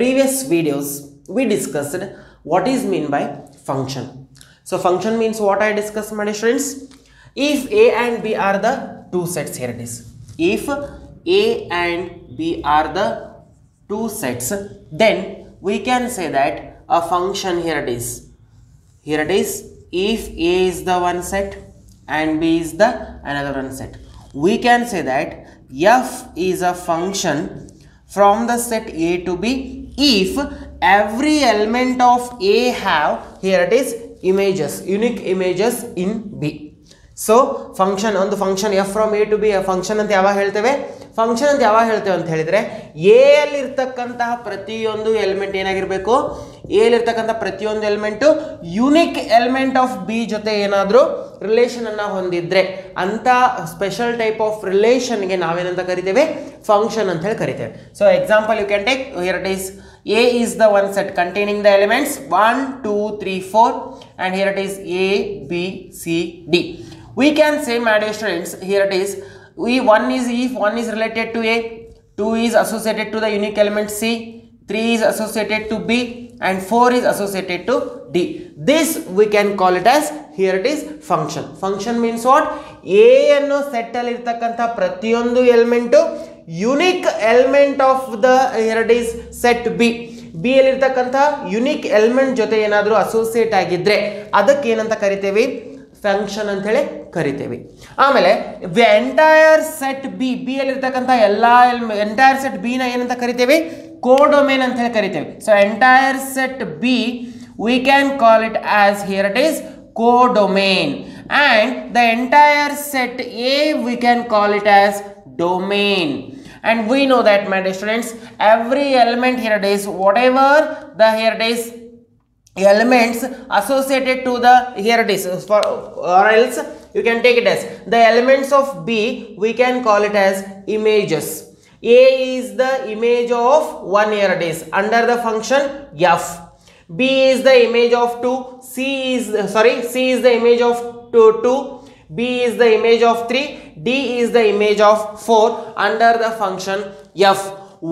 Previous videos we discussed what is mean by function. So function means what I discussed, my students. If A and B are the two sets, here it is. If A and B are the two sets, then we can say that a function, here it is. Here it is. If A is the one set and B is the another one set, we can say that F is a function from the set A to B if every element of A have, here it is, images, unique images in B. So function on the function F from A to B a function anta yava helteve, function anta yava helteve anta helidre A alli irtakanತಹ ಪ್ರತಿಯೊಂದು element ಏನಾಗಿರಬೇಕು, A alli irtakanತಹ ಪ್ರತಿಯೊಂದು element unique element of B ಜೊತೆ ಏನಾದರೂ relation ಅನ್ನು ಹೊಂದಿದ್ರೆ ಅಂತ special type of relation ಗೆ ನಾವೇನಂತ ಕರಿತೇವೆ, ಫಂಕ್ಷನ್ ಅಂತ ಹೇಳಿ ಕರಿತೇವೆ. So example you can take, here it is A is the one set containing the elements 1, 2, 3, 4 and here it is A, B, C, D. We can say, my dear students, here it is, one is if one is related to A, 2 is associated to the unique element C, 3 is associated to B and 4 is associated to D. This we can call it as, here it is, function. Function means what? A ಅನ್ನೋ set ಅಲ್ಲಿ ಇರತಕ್ಕಂತ ಪ್ರತಿಯೊಂದು element unique element of the, here it is, set B. B ಅಲ್ಲಿ ಇರತಕ್ಕಂತ unique element ಜೊತೆ ಏನಾದರೂ associate ಆಗಿದ್ರೆ ಅದಕ್ಕೆ ಏನಂತ ಕರಿತೇವೆ, ಫಂಕ್ಷನ್ ಅಂತ ಹೇಳಿ ಕರಿತೇವೆ. ಆಮೇಲೆ ಎಂಟೈರ್ ಸೆಟ್ ಬಿ, ಬಿ ಅಲ್ಲಿ ಇರತಕ್ಕಂತ ಎಲ್ಲಾ ಎಂಟೈರ್ ಸೆಟ್ ಬಿ ನ ಏನಂತ ಕರಿತೇವೆ, ಕೋಡೊಮೇನ್ ಅಂತ ಹೇಳಿ ಕರಿತೇವೆ. So entire set B we can call it as, here it is, codomain, and the entire set A we can call it as domain. And we know that, my dear students, every element, here it is, whatever the, here it is, elements associated to the, here it is, for, or else you can take it as the elements of B we can call it as images. A is the image of 1, here it is, under the function F. B is the image of 2, C is the image of 2, B is the image of 3, D is the image of 4 under the function F.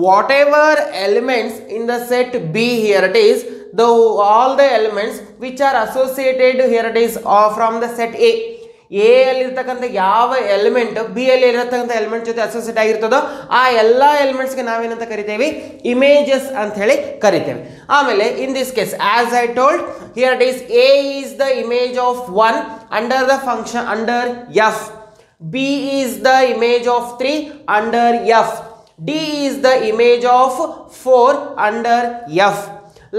Whatever elements in the set B, here it is, all the elements which are associated, here it is, from the set A. A ಅಲ್ಲಿ ಇರತಕ್ಕಂತ ಯಾವ element B ಅಲ್ಲಿ ಇರತಕ್ಕಂತ element ಜೊತೆ associate ಆಗಿರ್ತದೋ ಆ ಎಲ್ಲ elements ಗೆ ನಾವೇನಂತ ಕರಿತೇವೆ, ಇಮೇಜಸ್ ಅಂತ ಹೇಳಿ ಕರಿತೇವೆ. ಆಮೇಲೆ in this case, as I told, here it is, A is the image of 1 under the function under F, B is the image of 3 under F, D is the image of 4 under F.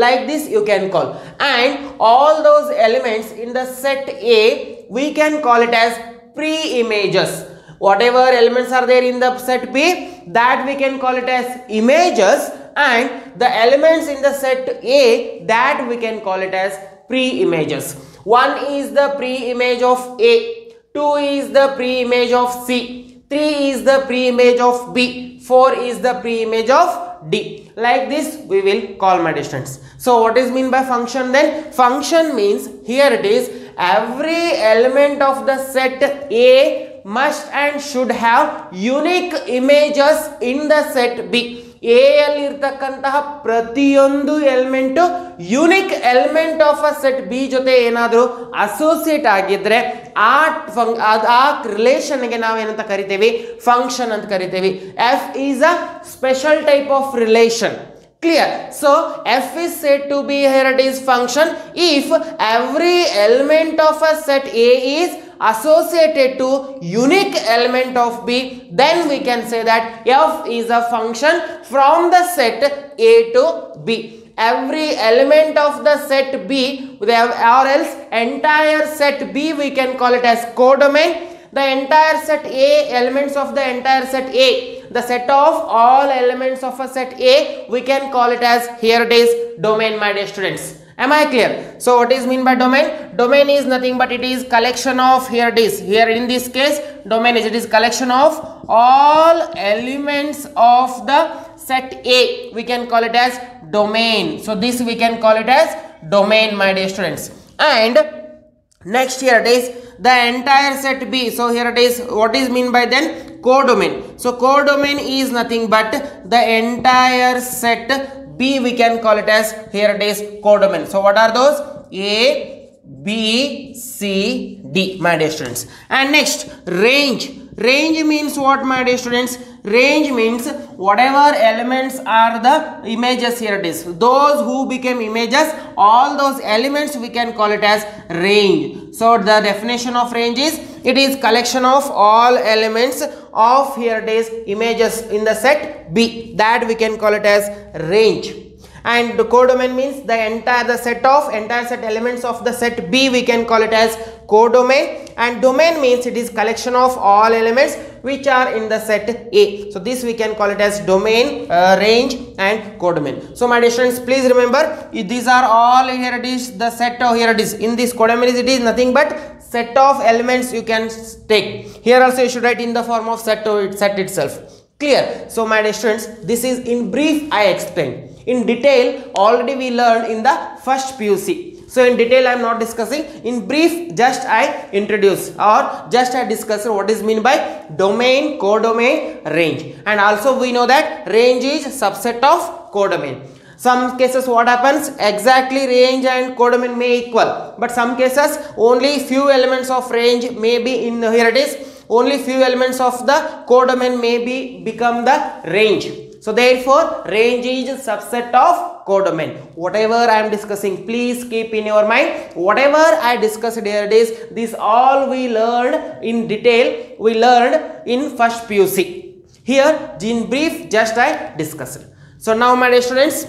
Like this you can call, and all those elements in the set A we can call it as pre-images. Whatever elements are there in the set B, that we can call it as images, and the elements in the set A, that we can call it as pre-images. 1 is the pre-image of A, 2 is the pre-image of C, 3 is the pre-image of B, 4 is the pre-image of D. Like this we will call, my distance. So what is mean by function then? Function means, here it is, every element of the set A must and should have unique images in the set B. A ಅಲ್ಲಿ ಇರತಕ್ಕಂತಹ ಪ್ರತಿಯೊಂದು element unique element of a set B ಜೊತೆ ಏನಾದರೂ associate ಆಗಿದ್ರೆ ಆ relation ಗೆ ನಾವೇನಂತ ಕರಿತೇವೆ, ಫಂಕ್ಷನ್ ಅಂತ ಕರಿತೇವೆ. F is a special type of relation. Clear? So F is said to be, here it is, function if every element of a set A is associated to unique element of B, then we can say that F is a function from the set A to B. Every element of the set B, or else entire set B we can call it as codomain. The entire set A, elements of the entire set A, the set of all elements of a set A, we can call it as, here it is, domain, my dear students. Am I clear? So what is mean by domain? Domain is nothing but it is collection of, here it is, here in this case domain is, it is collection of all elements of the set A, we can call it as domain. So this we can call it as domain, my dear students. And next, here it is, the entire set B. So here it is, what is mean by then? Codomain. So codomain is nothing but the entire set B B we can call it as, here it is, codomain. So what are those? A, B, C, D, my dear students. And next, range. Range means what, my dear students? Range means whatever elements are the images, here it is. Those who became images, all those elements we can call it as range. So the definition of range is, it is collection of all elements of, here it is, images in the set B. That we can call it as range. And the codomain means the entire set elements of the set B we can call it as codomain. And domain means it is collection of all elements which are in the set A. So this we can call it as domain, range and codomain. So my dear students, please remember, these are all, here it is, the set of, here it is, in this codomain it is nothing but set of elements you can take. Here also you should write in the form of set itself. Clear? So my dear students, this is in brief I explained. In detail already we learned in the first PUC. So in detail I am not discussing. In brief just I introduce or just I discuss what is meant by domain, codomain, range. And also we know that range is subset of codomain. Some cases what happens, exactly range and codomain may equal, but some cases only few elements of range may be in, here it is, only few elements of the codomain may be become the range. So therefore range is subset of codomain. Whatever I am discussing, please keep in your mind, whatever I discussed here it is, this all we learned in detail, we learned in first PUC. Here in brief just I discussed. So now my dear students,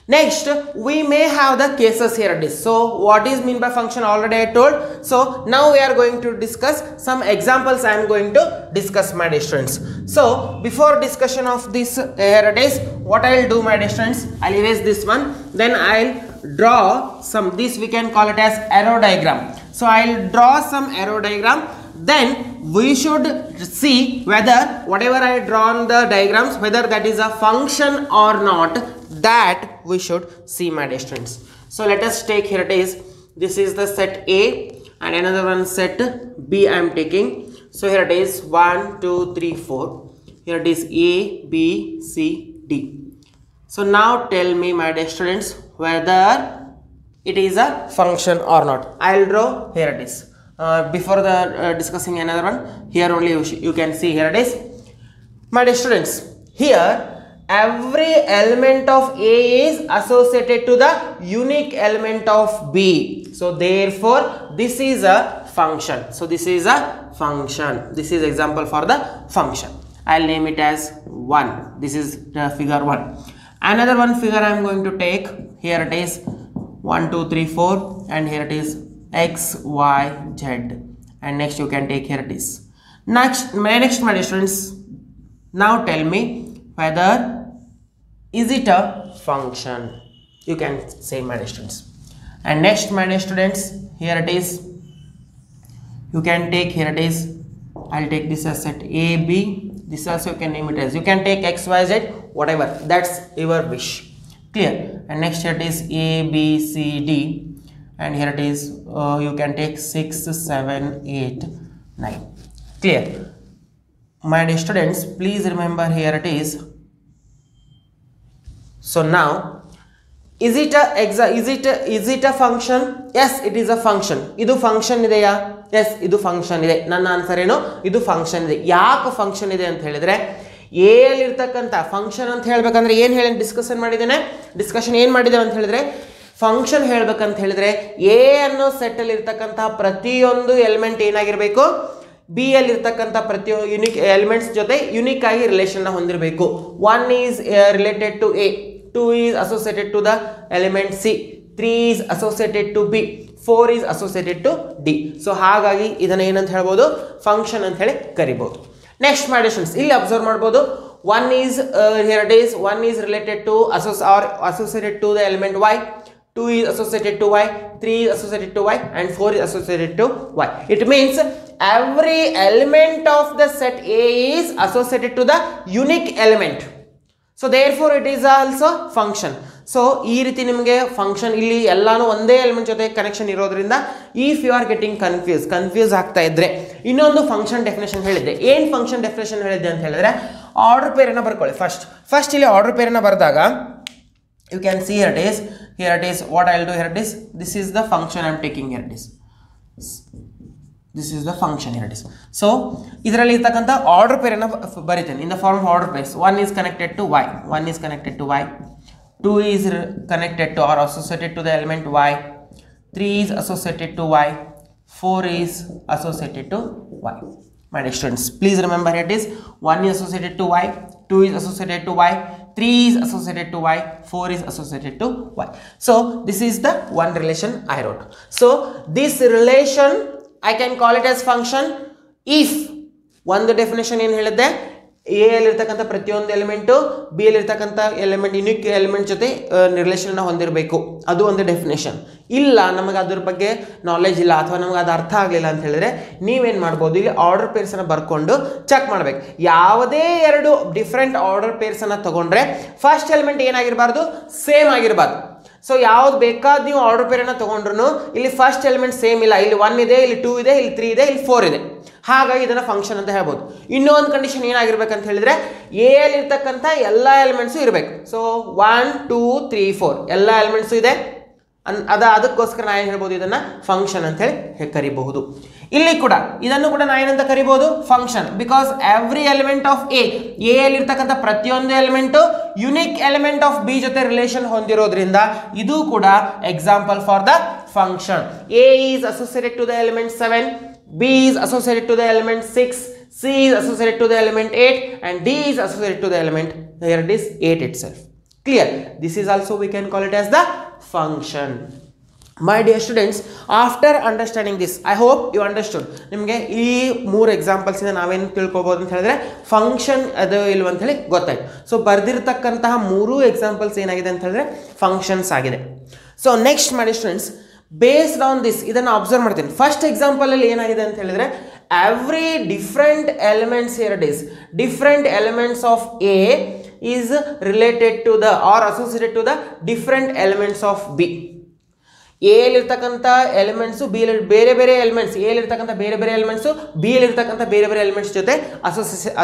next we may have the cases, here it is. So what is mean by function already I told. So now we are going to discuss some examples. I am going to discuss, my dear students. So before discussion of this, here it is, what I will do, my dear students, I will erase this one, then I will draw some, this we can call it as arrow diagram. So I will draw some arrow diagram, then we should see whether whatever I drawn the diagrams, whether that is a function or not, that we should see, my dear students. So let us take, here it is, this is the set A and another one set B I am taking. So here it is 1, 2, 3, 4. Here it is A, B, C, D. So now tell me, my dear students, whether it is a function or not. I will draw, here it is. Before the discussing another one, here only you can see, here it is. My dear students, here every element of A is associated to the unique element of B. So therefore this is a function. So this is a function. This is example for the function. I will name it as 1. This is the figure 1. Another one figure I am going to take. Here it is 1, 2, 3, 4 and here it is X, Y, Z. And next you can take, here it is. Next my dear students, now tell me whether is it a function. You can say, my dear students. And next, my dear students, here it is. You can take, here it is. I'll take this as set A, B. This also you can name it as. You can take X, Y, Z, whatever. That's your wish. Clear? And next here it is A, B, C, D. And here it is. You can take 6, 7, 8, 9. Clear? My dear students, please remember, here it is. So now, is it a function? Yes, it is a function. Idu function ideya? Yes, idu function ide. Nanna answer eno? Idu function ide. Yaku function ide anta helidre, A alli irtakanta function anta helbekandre ಏನು ಹೇಳಿ discussion ಮಾಡಿದ್ದೇನೆ. Discussion ಏನು ಮಾಡಿದ್ದೇವೆ ಅಂತ ಹೇಳಿದ್ರೆ, function ಹೇಳಬೇಕಂತ ಹೇಳಿದ್ರೆ A ಅನ್ನೋ set ಅಲ್ಲಿ ಇರತಕ್ಕಂತ ಪ್ರತಿಯೊಂದು ಎಲಿಮೆಂಟ್ ಏನಾಗಿರಬೇಕು, B ಅಲ್ಲಿ ಇರತಕ್ಕಂತ ಪ್ರತಿಯೊಂದು ಯೂನಿಕ್ ಎಲಿಮೆಂಟ್ಸ್ ಜೊತೆ ಯೂನಿಕ್ ಆಗಿ ರಿಲೇಷನ್ ನ ಹೊಂದಿರಬೇಕು. 1 is related to A, 2 is associated to the element C, 3 is associated to B, 4 is associated to D. So ಹಾಗಾಗಿ ಇದನ್ನ ಏನಂತ ಹೇಳ್ಬೋದು, ಫಂಕ್ಷನ್ ಅಂತ ಹೇಳಿ ಕರಿಬಹುದು. ನೆಕ್ಸ್ಟ್ ಮಾಡಿಷನ್ಸ್ ಇಲ್ಲಿ ಅಬ್ಸರ್ವ್ ಮಾಡಬಹುದು. 1 is here it is, 1 is related to associated to the element Y, 2 is associated to Y, 3 is associated to Y and 4 is associated to Y. It means every element of the set A is associated to the unique element. So therefore it is also function. So ಈ ರೀತಿ ನಿಮಗೆ function ಇಲ್ಲಿ ಎಲ್ಲಾನು ಒಂದೇ element ಜೊತೆ connection ಇರೋದ್ರಿಂದ if you are getting confuse ಆಗ್ತಾ ಇದ್ರೆ ಇನ್ನೊಂದು ಫಂಕ್ಷನ್ ಡೆಫಿನೇಷನ್ ಹೇಳಿದ್ದೆ. ಏನು ಫಂಕ್ಷನ್ ಡೆಫಿನೇಷನ್ ಹೇಳಿದ್ದೆ ಅಂತ ಹೇಳಿದ್ರೆ, ಆರ್ಡರ್ ಪೇರನ್ನ ಬರ್ಕೊಳ್ಳಿ. ಫಸ್ಟ್ ಇಲ್ಲಿ ಆರ್ಡರ್ ಪೇರನ್ನ ಬರೆದಾಗ you can see here it is what I'll do here it is, this is the function I'm taking here it is, this is the function here it is. So ಇದರಲ್ಲಿ ಇರತಕ್ಕಂತ order peer ಅನ್ನು ಬರೀತೇನೆ in the form of order pairs. 1 is connected to y, 1 is connected to y, 2 is connected to or associated to the element y, 3 is associated to y, 4 is associated to y. My dear students, please remember it is 1 is associated to y, 2 is associated to y, 3 is associated to y, 4 is associated to y. So this is the one relation I wrote. So this relation I can call it as function if ಒಂದು definition ಏನು ಹೇಳಿದ್ದೆ, A ಅಲ್ಲಿರ್ತಕ್ಕಂಥ ಪ್ರತಿಯೊಂದು element B ಅಲ್ಲಿರ್ತಕ್ಕಂಥ element unique element ಜೊತೆ relation ಹೊಂದಿರಬೇಕು, ಅದು ಒಂದು ಡೆಫಿನೇಷನ್. ಇಲ್ಲ ನಮಗೆ ಅದ್ರ ಬಗ್ಗೆ ನಾಲೆಜ್ ಇಲ್ಲ ಅಥವಾ ನಮಗೆ ಅದು ಅರ್ಥ ಆಗಲಿಲ್ಲ ಅಂತ ಹೇಳಿದ್ರೆ ನೀವೇನು ಮಾಡ್ಬೋದು, ಇಲ್ಲಿ ಆರ್ಡರ್ ಪೇರ್ಸನ್ನು ಬರ್ಕೊಂಡು ಚೆಕ್ ಮಾಡಬೇಕು. ಯಾವುದೇ ಎರಡು ಡಿಫ್ರೆಂಟ್ ಆರ್ಡರ್ ಪೇರ್ಸನ್ನು ತಗೊಂಡ್ರೆ ಫಸ್ಟ್ ಎಲಿಮೆಂಟ್ ಏನಾಗಿರಬಾರ್ದು, ಸೇಮ್ ಆಗಿರಬಾರ್ದು. ಸೊ ಯಾವ್ದು ಬೇಕಾದ ನೀವು ಆರ್ಡರ್ ಪೇರನ್ನು ತಗೊಂಡ್ರು ಇಲ್ಲಿ ಫಸ್ಟ್ ಎಲಿಮೆಂಟ್ ಸೇಮ್ ಇಲ್ಲ, ಇಲ್ಲಿ 1 ಇದೆ, ಇಲ್ಲಿ 2 ಇದೆ, ಇಲ್ಲಿ 3 ಇದೆ, ಇಲ್ಲಿ 4 ಇದೆ, ಹಾಗಾಗಿ ಇದನ್ನ ಫಂಕ್ಷನ್ ಅಂತ ಹೇಳ್ಬೋದು. ಇನ್ನೊಂದು ಕಂಡೀಷನ್ ಏನಾಗಿರ್ಬೇಕಂತ ಹೇಳಿದ್ರೆ ಎ ಅಲ್ಲಿ ಇರ್ತಕ್ಕಂಥ ಎಲ್ಲ ಎಲಿಮೆಂಟ್ಸು ಇರಬೇಕು. ಸೊ 1 2 3 4 ಎಲ್ಲ ಎಲಿಮೆಂಟ್ಸು ಇದೆ, ಅದಕ್ಕೋಸ್ಕರ ನಾ ಏನು ಹೇಳ್ಬೋದು, ಇದನ್ನ ಫಂಕ್ಷನ್ ಅಂತ ಹೇಳಿ ಕರಿಬಹುದು. ಇಲ್ಲಿ ಕೂಡ ಇದನ್ನು ಕೂಡ ನಾ ಏನಂತ ಕರಿಬಹುದು, function, because every element of A ಅಲ್ಲಿ ಇರ್ತಕ್ಕಂಥ ಪ್ರತಿಯೊಂದು element unique element of B ಜೊತೆ ರಿಲೇಷನ್ ಹೊಂದಿರೋದ್ರಿಂದ ಇದು ಕೂಡ example for the function. A is associated to the element 7, B is associated to the element 6, C is associated to the element 8, and D is associated to the element, here it is 8 itself. Clear? This is also we can call it as the function. My dear students, after understanding this, I hope you understood. ನಿಮಗೆ ಈ 3 examples ಇಂದ ನಾವೇನು ತಿಳ್ಕೊಬಹುದು ಅಂತ ಹೇಳಿದ್ರೆ function ಅದು ಇಲ್ವ ಅಂತ ಹೇಳಿ ಗೊತ್ತಾಯ್ತು. ಸೊ ಬರ್ದಿರತಕ್ಕಂತಹ 3 ಎಕ್ಸಾಂಪಲ್ಸ್ ಏನಾಗಿದೆ ಅಂತ ಹೇಳಿದ್ರೆ ಫಂಕ್ಷನ್ಸ್ ಆಗಿದೆ. ಸೊ ನೆಕ್ಸ್ಟ್ ಮಾಡಿ ಸ್ಟೂಡೆಂಟ್ಸ್, ಬೇಸ್ಡ್ ಆನ್ ದಿಸ್ ಇದನ್ನು ಅಬ್ಸರ್ವ್ ಮಾಡ್ತೀನಿ. ಫಸ್ಟ್ ಎಕ್ಸಾಂಪಲ್ ಅಲ್ಲಿ ಏನಾಗಿದೆ ಅಂತ ಹೇಳಿದ್ರೆ every different elements here it is different elements of A is related to the or associated to the different elements of B. A ಅಲ್ಲಿರ್ತಕ್ಕಂಥ elements B ಬೇರೆ ಬೇರೆ elements, A ಅಲ್ಲಿರ್ತಕ್ಕಂಥ ಬೇರೆ ಬೇರೆ ಎಲಿಮೆಂಟ್ಸು ಬಿ ಅಲ್ಲಿರ್ತಕ್ಕಂಥ ಬೇರೆ ಬೇರೆ ಎಲಿಮೆಂಟ್ಸ್ ಜೊತೆ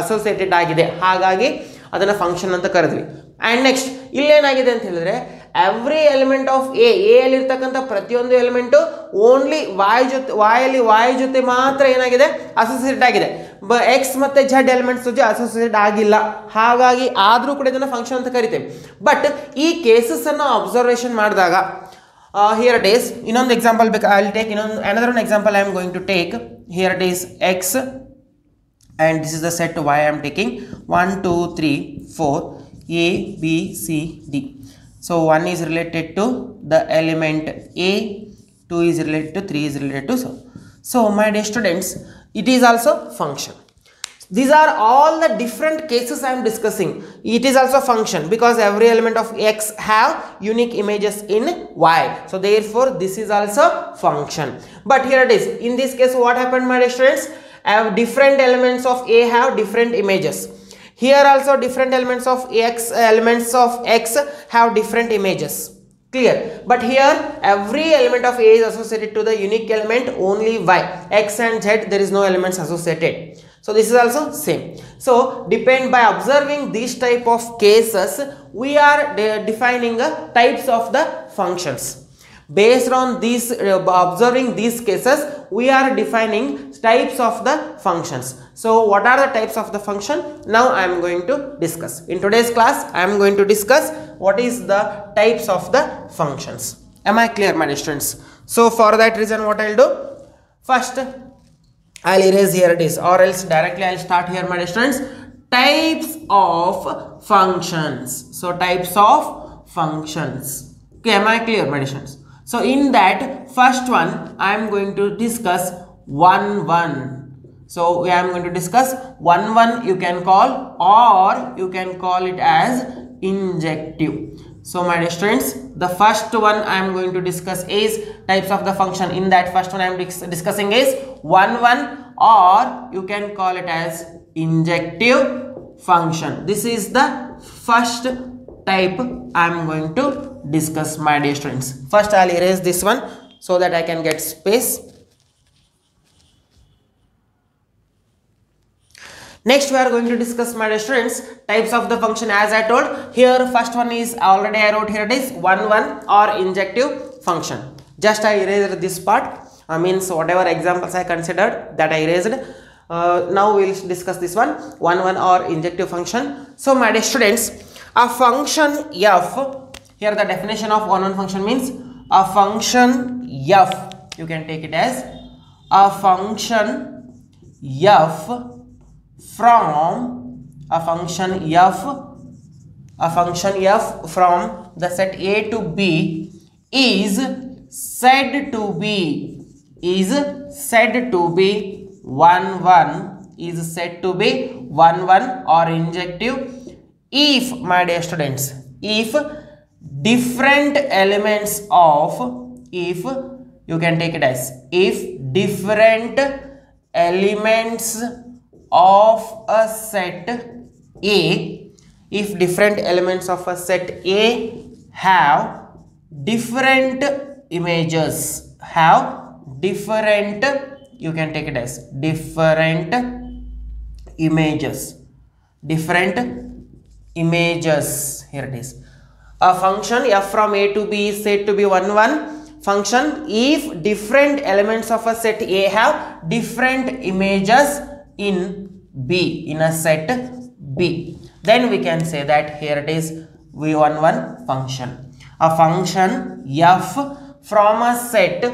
ಅಸೋಸಿಯೇಟೆಡ್ ಆಗಿದೆ, ಹಾಗಾಗಿ ಅದನ್ನು ಫಂಕ್ಷನ್ ಅಂತ ಕರೆದ್ವಿ. ಆ್ಯಂಡ್ ನೆಕ್ಸ್ಟ್ ಇಲ್ಲೇನಾಗಿದೆ ಅಂತ ಹೇಳಿದ್ರೆ ಎವ್ರಿ ಎಲಿಮೆಂಟ್ ಆಫ್ ಎ ಅಲ್ಲಿರ್ತಕ್ಕಂಥ ಪ್ರತಿಯೊಂದು ಎಲಿಮೆಂಟು ಓನ್ಲಿ ವಾಯ್ ಜೊತೆ ಮಾತ್ರ ಏನಾಗಿದೆ, ಅಸೋಸಿಯೇಟ್ ಆಗಿದೆ. ಎಕ್ಸ್ ಮತ್ತು ಝೆಡ್ ಎಲಿಮೆಂಟ್ಸ್ ಜೊತೆ ಅಸೋಸಿಯೇಟ್ ಆಗಿಲ್ಲ, ಹಾಗಾಗಿ ಆದರೂ ಕೂಡ ಇದನ್ನು ಫಂಕ್ಷನ್ ಅಂತ ಕರಿತೇವೆ. ಬಟ್ ಈ ಕೇಸಸ್ಸನ್ನು ಅಬ್ಸರ್ವೇಷನ್ ಮಾಡಿದಾಗ here it is, ಇನ್ನೊಂದು ಎಕ್ಸಾಂಪಲ್ ಬೇಕು, I will take another one example I am going to take. Here it is x and this is the set y I am taking 1 2 3 4 a b c d. So 1 is related to the element a, 2 is related to, 3 is related to, so my dear students, it is also function. These are all the different cases I am discussing. It is also function because every element of x have unique images in y. So therefore this is also function. But here it is. In this case what happened, my dear students? Different elements of a have different images. Here also different elements of x have different images. Clear? But here every element of a is associated to the unique element only y. X and z there is no elements associated. So this is also same. So by observing these type of cases, we are defining types of the functions. Based on these observing these cases, we are defining types of the functions. So what are the types of the function? Now I am going to discuss. In today's class, I am going to discuss what is the types of the functions. Am I clear, my students? So for that reason, what I'll do? First, I'll erase here it is, or else directly I'll start here, my students. Types of functions. So types of functions. Okay, am I clear, my students? So in that first one, I am going to discuss 1 So I am going to discuss 1 you can call, or you can call it as injective. So my dear students, the first one I am going to discuss is types of the function. In that first one I am discussing is 1 or you can call it as injective function. This is the first type I am going to discuss, my dear students. First I will erase this one so that I can get space. Next we are going to discuss, my dear students, types of the function. As I told here, first one is already I wrote here, it is 1 1 or injective function. Just I erased this part, means whatever examples I considered that I erased. Now we will discuss this one, 1 1 or injective function. So my dear students, a function f, here the definition of 1 1 function means a function f, you can take it as a function f from from the set A to B is said to be 1 1 or injective if, my dear students, if different elements of, if you can take it as, if different elements of a set A, if different elements of a set A have different images, you can take it as different images, here it is. A function f from A to B is said to be 1 1 function if different elements of a set A have different images in B, in a set B. Then we can say that here it is V11 function. A function f from a set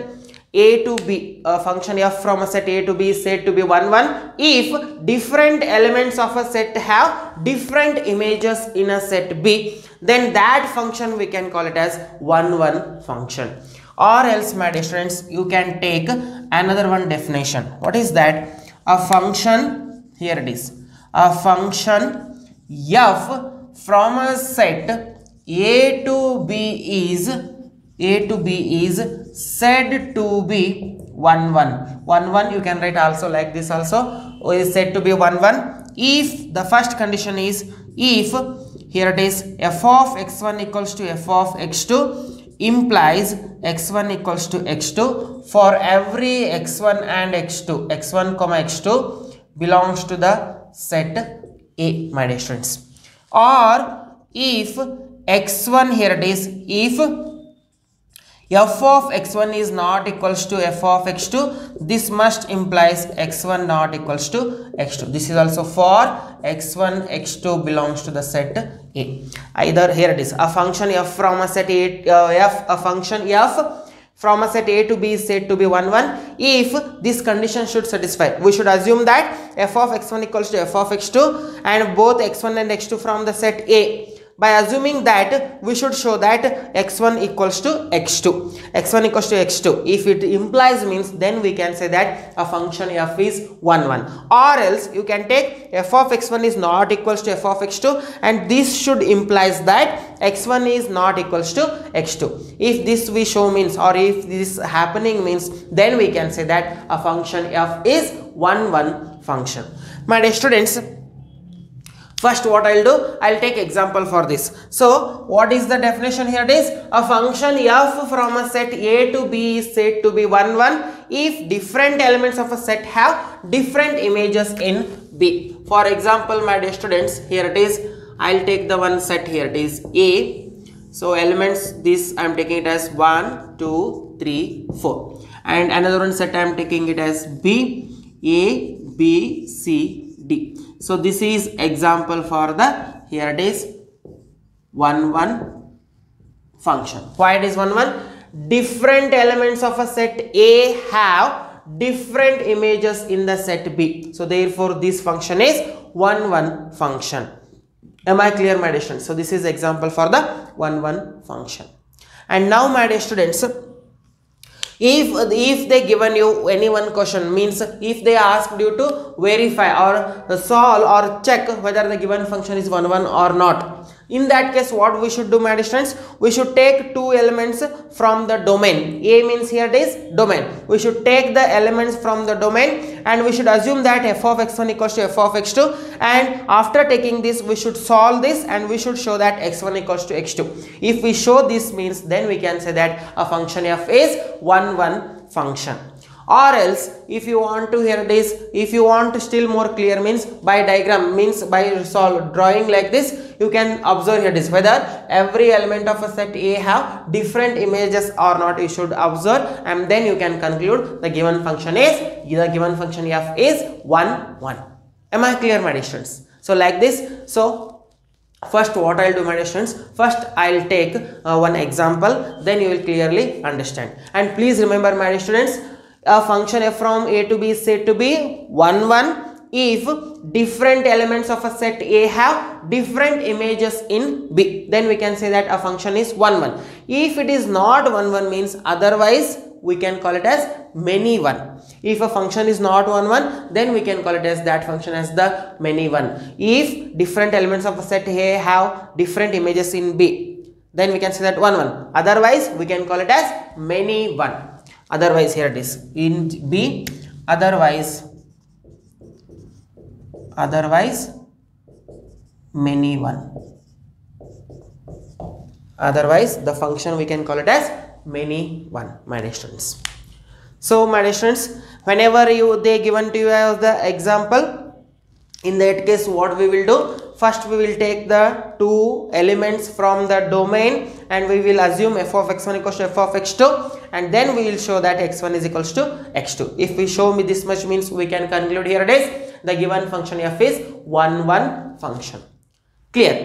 A to B, a function f from a set A to B is said to be 1 1 if different elements of a set have different images in a set B. Then that function we can call it as 1 1 function. Or else, my dear students, you can take another one definition. What is that? A function, here it is, a function f from a set A to B is said to be 1 1. You can write also like this also, is said to be 1 1 if the first condition is, if here it is f of x1 equals to f of x2 implies x1 equals to x2 for every x1 and x2, x1 comma x2 belongs to the set A, my dear students. Or if x1, here it is, if f of x1 is not equals to f of x2, this must implies x1 not equals to x2. This is also for x1 x2 belongs to the set A. Either here it is a function f from a set A, a function f from a set A to B is said to be 1 1 if this condition should satisfy. We should assume that f of x1 equals to f of x2 and both x1 and x2 from the set A. By assuming that, we should show that x1 equals to x2, x1 equals to x2. If it implies means, then we can say that a function f is 1 1. Or else you can take f of x1 is not equals to f of x2 and this should implies that x1 is not equals to x2. If this we show means, or if this happening means, then we can say that a function f is 1 1 function. My dear students, first what I'll do, I'll take example for this. So what is the definition here? It is a function f from a set A to B is said to be 1 1 if different elements of a set have different images in B. For example, my dear students, here it is, I'll take the one set here, it is A. So elements, this I'm taking it as 1 2 3 4 and another one set I'm taking it as B, A B C D. So this is example for the, here it is 1 1 function. Why it is 1 1? Different elements of a set A have different images in the set B. So therefore this function is 1 1 function. Am I clear, my dear students? So this is example for the 1 1 function. And now, my dear students, if they given you any one question, means if they asked you to verify or solve or check whether the given function is 1 1 or not, in that case what we should do, my dear students? We should take two elements from the domain. A means here it is domain. We should take the elements from the domain and we should assume that f of x1 equals to f of x2, and after taking this we should solve this and we should show that x1 equals to x2. If we show this means, then we can say that a function f is 1 1 function. Or else if you want to hear this, if you want to still more clear means by diagram, means by drawing like this, you can observe here this whether every element of a set A have different images or not. You should observe and then you can conclude the given function is, the given function f is 1 1. Am I clear, my dear students? So like this. So first what I'll do, my dear students, first I'll take one example, then you will clearly understand. And please remember, my dear students, a function f from A to B is said to be 1 1 if different elements of a set A have different images in B. Then we can say that a function is 1 1. If it is not 1 1 means otherwise we can call it as many 1. If a function is not 1 1, then we can call it as that function as the many 1. If different elements of a set A have different images in B, then we can say that 1 1. Otherwise we can call it as many 1. Otherwise, here it is in B, otherwise many 1. Otherwise the function we can call it as many 1, my dear students. So my dear students, whenever they given to you as the example, in that case what we will do, first we will take the two elements from the domain and we will assume f of x1 equals to f of x2, and then we will show that x1 is equals to x2. If we show me this much means we can conclude here it is the given function f is 1 1 function. Clear?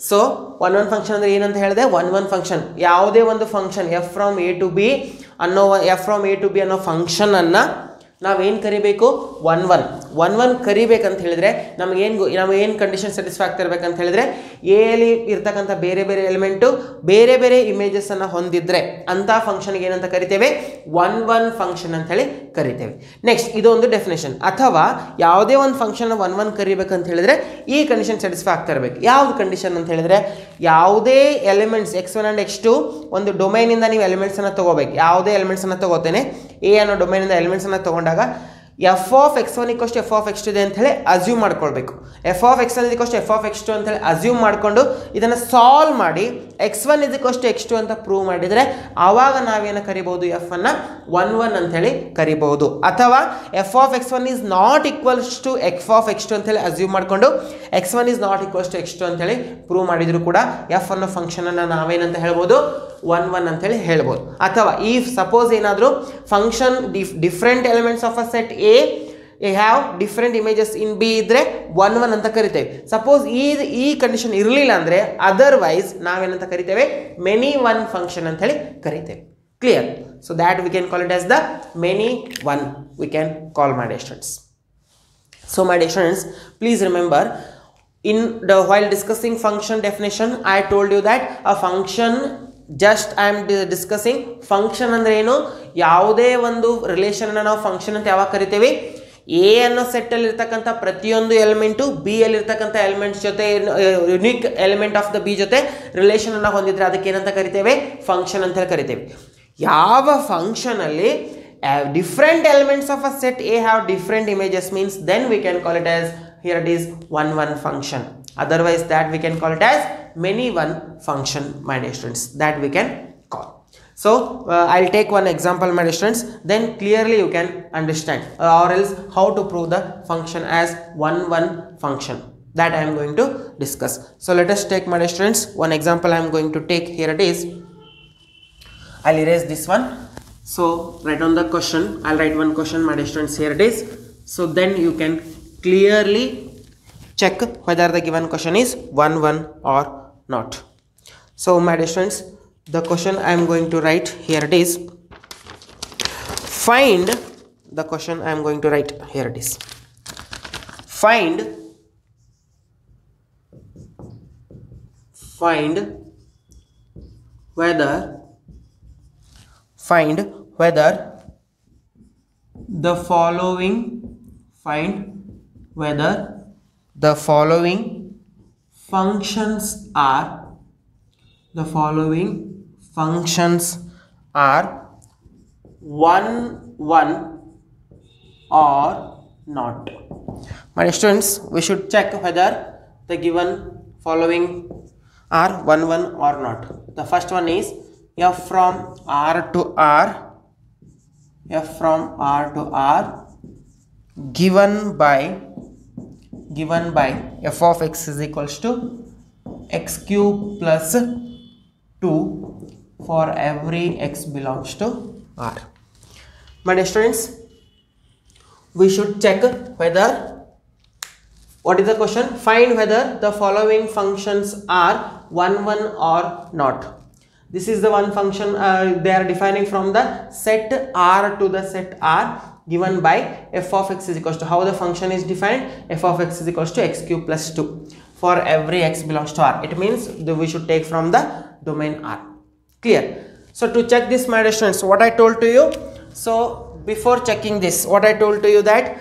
So 1 1 function ಅಂದ್ರೆ ಏನಂತ ಹೇಳಿದೆ, 1 1 function ಯಾವುದೇ ಒಂದು function f from a to b ಅನ್ನೋ function ಅನ್ನ ನಾವೇನು ಕರಿಬೇಕು, 1 1 ಕರಿಬೇಕಂತ ಹೇಳಿದ್ರೆ ನಮಗೇನು ಕಂಡೀಷನ್ ಸ್ಯಾಟಿಸ್ಫ್ಯಾಕ್ಟ್ ಇರಬೇಕಂತ ಹೇಳಿದ್ರೆ ಎ ಅಲ್ಲಿ ಇರ್ತಕ್ಕಂಥ ಬೇರೆ ಬೇರೆ ಎಲಿಮೆಂಟು ಬೇರೆ ಬೇರೆ ಇಮೇಜಸ್ ಅನ್ನು ಹೊಂದಿದ್ರೆ ಅಂತ ಫಂಕ್ಷನ್ಗೆ ಏನಂತ ಕರಿತೇವೆ, 1 1 ಫಂಕ್ಷನ್ ಅಂತ ಹೇಳಿ ಕರಿತೇವೆ. ನೆಕ್ಸ್ಟ್ ಇದೊಂದು ಡೆಫಿನೇಷನ್. ಅಥವಾ ಯಾವುದೇ ಒಂದು ಫಂಕ್ಷನ್ 1 1 ಕರಿಬೇಕಂತ ಹೇಳಿದ್ರೆ ಈ ಕಂಡೀಷನ್ ಸ್ಯಾಟಿಸ್ಫೈ ಆಗ್ತಾ ಇರಬೇಕು. ಯಾವ್ದು ಕಂಡೀಷನ್ ಅಂತ ಹೇಳಿದ್ರೆ ಯಾವುದೇ ಎಲಿಮೆಂಟ್ಸ್ x1 and x2 ಒಂದು ಡೊಮೈನಿಂದ ನೀವು ಎಲಿಮೆಂಟ್ಸನ್ನು ತಗೋಬೇಕು. ಯಾವುದೇ ಎಲಿಮೆಂಟ್ಸನ್ನು ತಗೋತೇನೆ, ಎ ಅನ್ನೋ ಡೊಮೈನಿಂದ ಎಲಿಮೆಂಟ್ಸನ್ನು ತಗೊಂಡಾಗ f of x1 equals to f of x2 ಇದೆ ಅಂತ ಹೇಳಿ ಅಸ್ಯೂಮ್ ಮಾಡ್ಕೊಳ್ಬೇಕು. f of x1 is equals to f of x2 ಅಂತ ಹೇಳಿ ಅಸ್ಯೂಮ್ ಮಾಡಿಕೊಂಡು ಇದನ್ನು ಸಾಲ್ವ್ ಮಾಡಿ x1 is equals to x2 ಅಂತ ಪ್ರೂವ್ ಮಾಡಿದರೆ ಆವಾಗ ನಾವೇನು ಕರಿಬಹುದು, f ಅನ್ನು 1 1 ಅಂತ ಹೇಳಿ ಕರಿಬಹುದು. ಅಥವಾ f of x1 is not equals to f of x2 ಅಂತ ಹೇಳಿ ಅಸ್ಯೂಮ್ ಮಾಡಿಕೊಂಡು x1 is not equals to x2 ಅಂತ ಹೇಳಿ ಪ್ರೂವ್ ಮಾಡಿದ್ರು ಕೂಡ f ಅನ್ನೋ ಫಂಕ್ಷನ್ ಅನ್ನು ನಾವೇನಂತ ಹೇಳ್ಬೋದು, 1 1 ಅಂತ ಹೇಳಿ ಹೇಳ್ಬೋದು. ಅಥವಾ ಇಫ್ ಸಪೋಸ್ ಏನಾದರೂ function different elements of a set A have different images in B ಇದ್ರೆ 1 1 ಅಂತ ಕರಿತೇವೆ. ಸಪೋಸ್ ಈ ಕಂಡೀಷನ್ ಇರಲಿಲ್ಲ ಅಂದ್ರೆ ಅದರ್ವೈಸ್ ನಾವೇನಂತ ಕರಿತೇವೆ, many 1 ಫಂಕ್ಷನ್ ಅಂತ ಹೇಳಿ ಕರಿತೇವೆ. Clear? So that we can call it as the many 1 we can call, my dear students. So my dear students, please remember while discussing function definition I told you that a function, just I am discussing function ಅಂದ್ರೆ ಏನು, ಯಾವುದೇ ಒಂದು relation ಅನ್ನು ನಾವು function ಅಂತ ಯಾವಾಗ ಕರಿತೇವೆ, A ಅನ್ನೋ ಸೆಟ್ ಅಲ್ಲಿ ಇರ್ತಕ್ಕಂಥ ಪ್ರತಿಯೊಂದು ಎಲಿಮೆಂಟು ಬಿ ಅಲ್ಲಿ ಇರ್ತಕ್ಕಂಥ ಎಲಿಮೆಂಟ್ಸ್ ಜೊತೆ unique element of the B ಜೊತೆ ರಿಲೇಷನ್ ಅನ್ನು ಹೊಂದಿದ್ರೆ ಅದಕ್ಕೆ ಏನಂತ ಕರಿತೇವೆ, ಫಂಕ್ಷನ್ ಅಂತ ಹೇಳಿ ಕರಿತೇವೆ. ಯಾವ ಫಂಕ್ಷನ್ ಅಲ್ಲಿ different elements of a set A have different images means then we can call it as, here it is 1 1 function. Otherwise that we can call it as many 1 function, my dear students, that we can call. So I'll take one example, my dear students, then clearly you can understand, or else how to prove the function as 1 1 function, that I am going to discuss. So let us take, my dear students, one example I am going to take. Here it is. I'll erase this one. So write on the question. I'll write one question, my dear students. Here it is. So then you can clearly check whether the given question is 1 1 or not. So my dear students, the question I am going to write, here it is. Find the question I am going to write, here it is. Find whether the following functions are 1 1 or not. My students, we should check whether the given following are 1 1 or not. The first one is f from R to R f from R to R given by f of x is equals to x cube plus 2 for every x belongs to R. My dear students, we should check whether, what is the question? Find whether the following functions are 1 1 or not. This is the one function they are defining from the set R to the set R given by f of x is equals to, how the function is defined, f of x is equals to x cube plus 2 for every x belongs to R. It means that we should take from the domain R. Clear? So to check this, my dear students, what I told to you, so before checking this, what I told to you that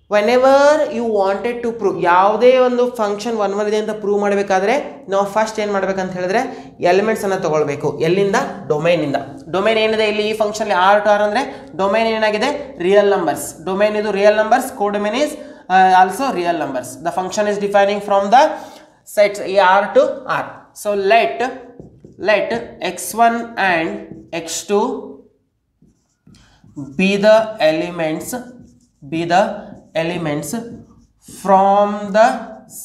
whenever you wanted to prove ಯಾವುದೇ ಒಂದು function 1 1 ಇದೆ ಅಂತ prove ಮಾಡಬೇಕಾದ್ರೆ ನಾವು first ಏನು ಮಾಡಬೇಕಂತ ಹೇಳಿದ್ರೆ elements ಅನ್ನು ತಗೊಳ್ಬೇಕು. ಎಲ್ಲಿಂದ? ಡೊಮೈನ್ ಇಂದ. ಡೊಮೈನ್ ಏನಿದೆ ಇಲ್ಲಿ ಈ ಫಂಕ್ಷನ್ R to R ಅಂದ್ರೆ ಡೊಮೈನ್ ಏನಾಗಿದೆ? Real numbers. ಡೊಮೈನ್ ಇದು real numbers, codomain is also real numbers. The function is defining from the sets R to R. So let x1 and x2 be the elements from the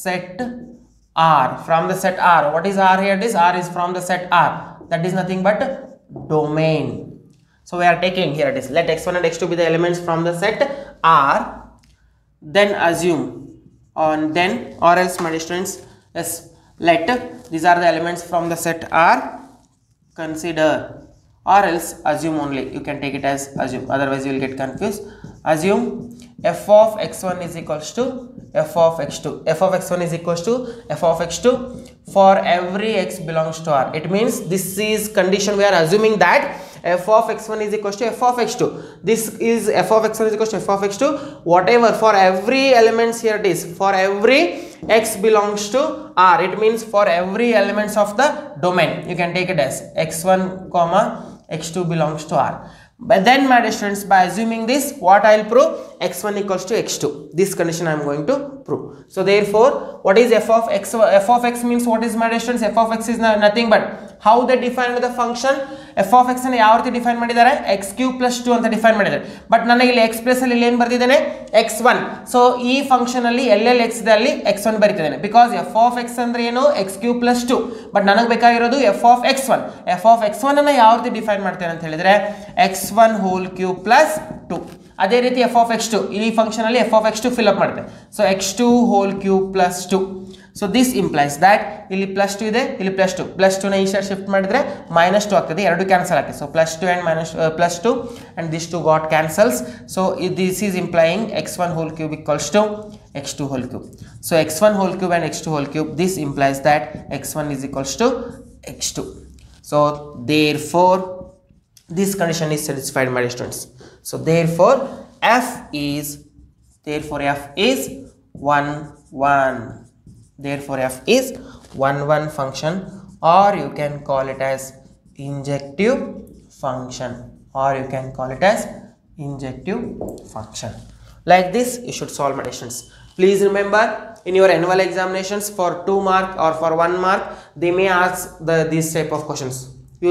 set R. From the set R. What is R here? This R is from the set R. That is nothing but domain. So we are taking here it is, let x1 and x2 be the elements from the set R. Then assume on then or else, my dear students, yes, let these are the elements from the set R, consider, or else assume only, you can take it as assume, otherwise you will get confused. Assume f of x1 is equals to f of x2, f of x1 is equals to f of x2 for every x belongs to R. It means this is condition, we are assuming that f of x1 is equals to f of x2. This is f of x1 is equals to f of x2, whatever, for every elements here it is, for every x belongs to R. It means for every elements of the domain, you can take it as x1 comma x2 belongs to R. But then, my dear students, by assuming this, what I will prove? x1 equals to x2. This condition I am going to prove. So therefore, what is f of x? F of x means what is, my dear students? F of x is nothing but how they defined the function. f of x ಅನ್ನು ಯಾವ ರೀತಿ define ಮಾಡಿದ್ದಾರೆ? x cube plus 2 ಅಂತ define ಮಾಡಿದ್ದಾರೆ. But ನನಗೆ ಇಲ್ಲಿ x plus ಅಲ್ಲಿ ಏನು ಬರ್ತಿದ್ದೇನೆ? x1. ಸೊ ಈ ಫಂಕ್ಷನ್ ಅಲ್ಲಿ ಎಲ್ಲೆಲ್ಲಿ x ಇದೆ ಅಲ್ಲಿ x1 ಬರೀತಿದ್ದೇನೆ. ಬಿಕಾಸ್ f of x ಅಂದ್ರೆ ಏನು? x cube plus 2. ಬಟ್ ನನಗೆ ಬೇಕಾಗಿರೋದು f of x1. f of x1 ಅನ್ನು ಯಾವ ರೀತಿ ಡಿಫೈನ್ ಮಾಡ್ತೇನೆ ಅಂತ ಹೇಳಿದ್ರೆ x1 whole cube plus 2. ಅದೇ ರೀತಿ f of x2, ಈ ಫಂಕ್ಷನ್ ಅಲ್ಲಿ f of x2 fill up ಮಾಡುತ್ತೆ. So x2 whole cube plus 2. So this implies that ಇಲ್ಲಿ plus 2 ಇದೆ, ಇಲ್ಲಿ plus 2. plus 2 ನ ಈ ಸೈಡ್ ಶಿಫ್ಟ್ ಮಾಡಿದ್ರೆ minus 2 ಆಗ್ತದೆ, ಎರಡು ಕ್ಯಾನ್ಸಲ್ ಆಗುತ್ತೆ. So plus 2 and minus plus 2 and these two got cancels. So this is implying x1 whole cube equals to x2 whole cube. So x1 whole cube and x2 whole cube, this implies that x1 is equals to x2. So therefore this condition is satisfied, my dear students. So therefore f is 1 1. Therefore f is 1 1 function, or you can call it as injective function, like this you should solve, my dear students. Please remember, in your annual examinations for 2 mark or for 1 mark, they may ask these type of questions.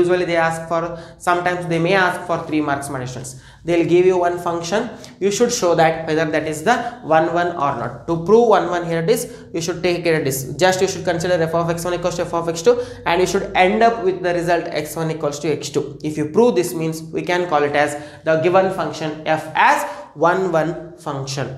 Usually they ask for, sometimes they may ask for 3 marks, my dear students. They will give you one function, you should show that whether that is the 1 1 or not. To prove 1 1 here it is, you should take it as just you should consider f of x1 equals to f of x2, and you should end up with the result x1 equals to x2. If you prove this, means we can call it as the given function f as 1 1 function.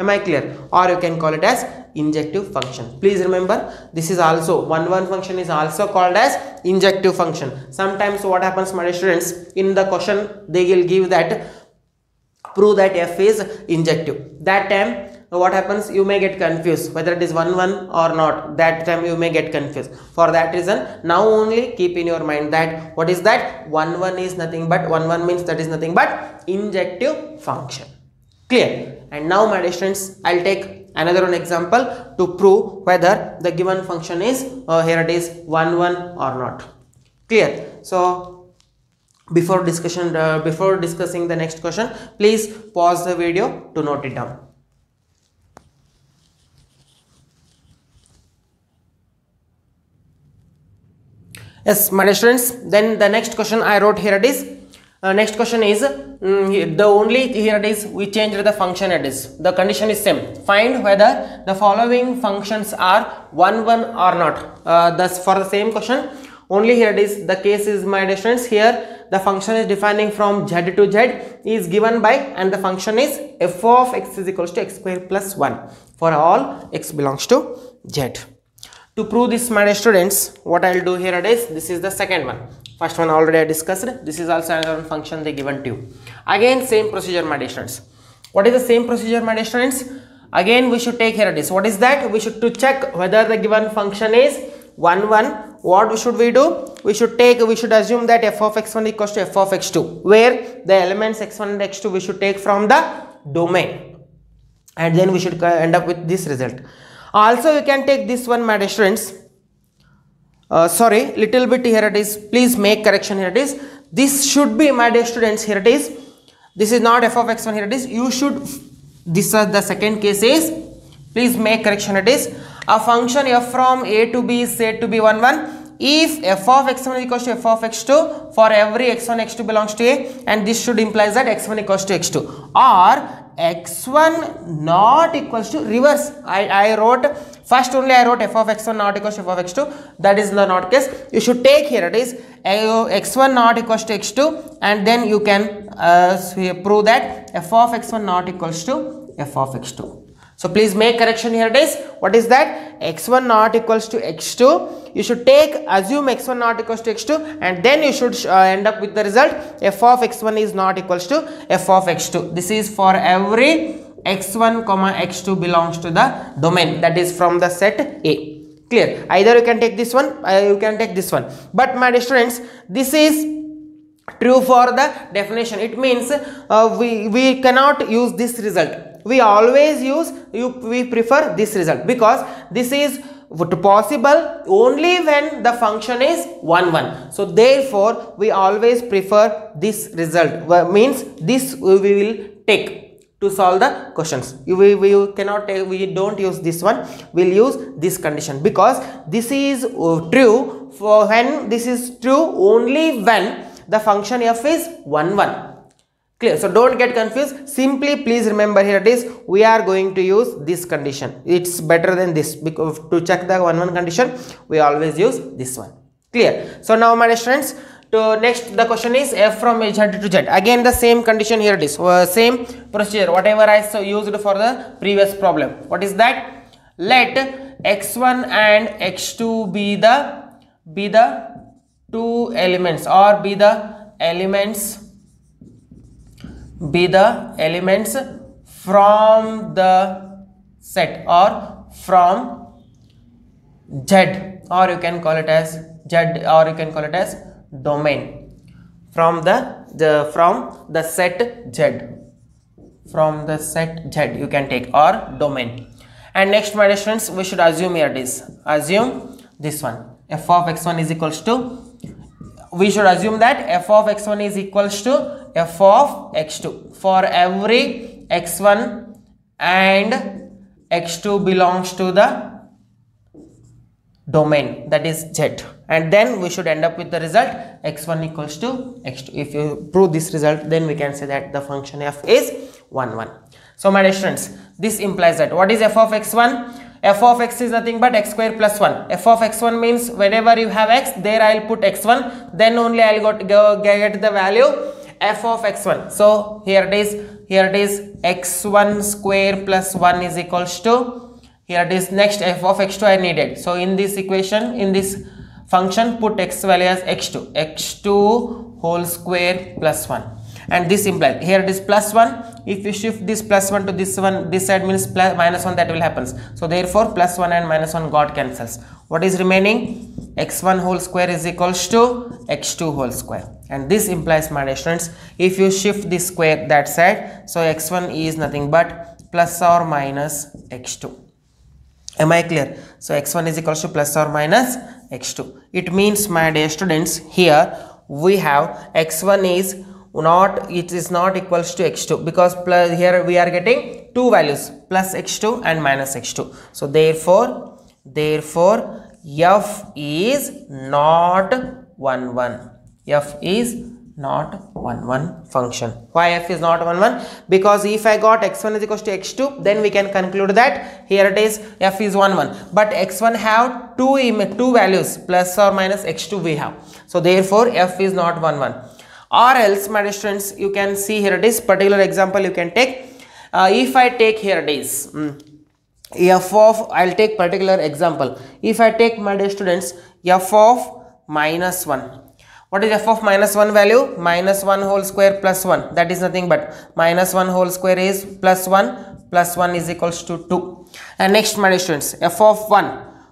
Am I clear? Or you can call it as injective function. Please remember, this is also 1 1 function is also called as injective function. Sometimes what happens, my dear students, in the question they will give that prove that f is injective. That time what happens, you may get confused whether it is 1 1 or not. That time you may get confused. For that reason, now only keep in your mind that what is that 1 1 is nothing but 1 1 means that is nothing but injective function. Clear? And now, my dear students, I'll take another one example to prove whether the given function is here it is 1 1 or not. Clear? So before discussing the next question, please pause the video to note it down. Yes, my dear students, then the next question I wrote here it is, Next question is the only here it is we changed the function. It is the condition is same. Find whether the following functions are 1 1 or not. Thus for the same question only here it is the case is, my dear students, here the function is defining from z to z is given by, and the function is f of x is equals to x square plus 1 for all x belongs to z. To prove this, my dear students, what I will do here it is, this is the second one. First one already I discussed. This is also another function they given to you. Again same procedure, my dear students. What is the same procedure, my dear students? Again we should take here it is. What is that? We should to check whether the given function is 1 1. What should we do? We should assume that f of x1 equals to f of x2, where the elements x1 and x2 we should take from the domain, and then we should end up with this result. Also you can take this one, my dear students. Sorry, little bit here it is, please make correction here it is. This should be, my dear students, here it is, this is not f of x1 here it is, you should, this is the second case is, please make correction it is, a function f from a to b is said to be 1 1 if f of x1 equals to f of x2 for every x1 x2 belongs to a, and this should implies that x1 equals to x2, or x1 not equals to reverse. I wrote first only I wrote f of x1 not equals to f of x2, that is the not case. You should take here it is x1 not equals to x2, and then you can prove that f of x1 not equals to f of x2. So please make correction here it is. What is that? x1 not equals to x2. You should assume x1 not equals to x2, and then you should end up with the result f of x1 is not equals to f of x2. This is for every x1 comma x2 belongs to the domain, that is from the set A. Clear? Either you can take this one, you can take this one. But my dear students, this is true for the definition. It means we cannot use this result. We always we prefer this result, because this is possible only when the function is 1 1. So therefore we always prefer this result, means this we will take to solve the questions. We cannot take, we don't use this one, we'll use this condition, because this is true for when, this is true only when the function f is 1 1. Clear? So don't get confused. Simply please remember here it is, we are going to use this condition. It's better than this, because to check the 1 1 condition we always use this one. Clear? So now my dear students, to next the question is f from z to z. Again the same condition here it is, same procedure whatever I used for the previous problem. What is that? Let x1 and x2 be the two elements, or be the elements from the set, or from z, or you can call it as z, or you can call it as domain, from the set z, from the set z you can take, or domain. And next, my dear students, we should assume here it is, assume this one, f of x1 is equals to, we should assume that f of x1 is equals to f of x2 for every x1 and x2 belongs to the domain, that is z, and then we should end up with the result x1 equals to x2. If you prove this result, then we can say that the function f is 1 1. So my dear students, this implies that what is f of x1? F of x is nothing but x square plus 1. F of x1 means whenever you have x, there I will put x1, then only I will get the value f of x1. So here it is x1 square plus 1 is equals to, here it is, next f of x2 I needed. So in this equation, in this function, put x value as x2 whole square plus 1. And this implies, here it is plus 1. If you shift this plus 1 to this one, this side means plus minus 1, that will happen. So therefore plus 1 and minus 1 got cancels. What is remaining? x1 whole square is equals to x2 whole square. And this implies, my dear students, if you shift this square that side, so x1 is nothing but plus or minus x2. Am I clear? So x1 is equals to plus or minus x2. It means, my dear students, here we have x1 is not, it is not equals to x2, because plus here we are getting two values, plus x2 and minus x2. So therefore f is not 1 1. F is not 1 function. Why f is not 1 because if I got x1 is equals to x2, then we can conclude that here it is f is 1 but x1 have two values plus or minus x2 we have, so therefore f is not 1 or else my dear students you can see here it is particular example you can take. If I take here it is f of, I'll take particular example. If I take my dear students f of -1, what is f of -1 value? -1 whole square plus 1, that is nothing but -1 whole square is plus 1 is equals to 2. And next my dear students f of 1,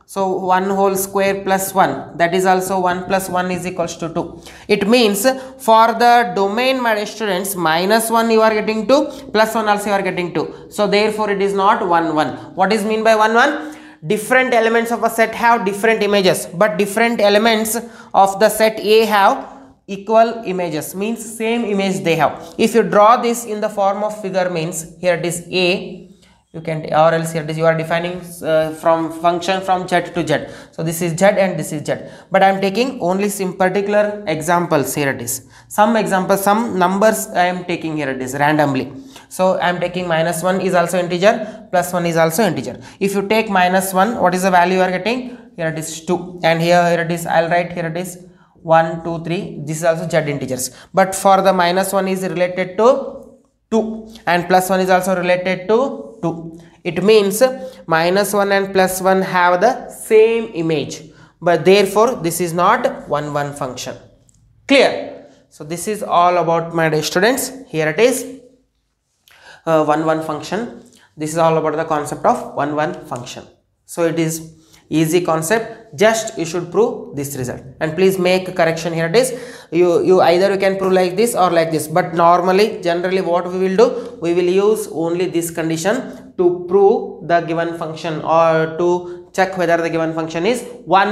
so 1 whole square plus 1, that is also 1 plus 1 is equals to 2. It means for the domain my dear students -1 you are getting 2, plus 1 also you are getting 2, so therefore it is not 1 What is mean by 1 Different elements of a set have different images, but different elements of the set A have equal images, means same image they have. If you draw this in the form of figure, means here it is A, you can, or else here it is you are defining from function from z to z, so this is z and this is z, but I am taking only some particular examples. Here it is some examples, some numbers I am taking here it is randomly. So I am taking -1 is also integer, plus 1 is also integer. If you take -1, what is the value you are getting? Here it is 2, and here it is, I'll write here it is 1 2 3, this is also z integers, but for the -1 is related to 2 and plus 1 is also related to 2. It means -1 and plus 1 have the same image, but therefore this is not 1 function. Clear? So this is all about my dear students. Here it is 1 function. This is all about the concept of 1 function. So it is easy concept, just you should prove this result, and please make correction. Here it is, you either you can prove like this or like this, but normally generally what we will do, we will use only this condition to prove the given function or to check whether the given function is 1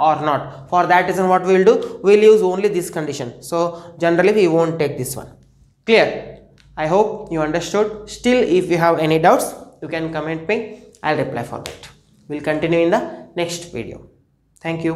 or not. For that reason what we will do, we will use only this condition, so generally we won't take this one. Clear? I hope you understood. Still if you have any doubts you can comment me, I'll reply for that. We'll continue in the next video. Thank you.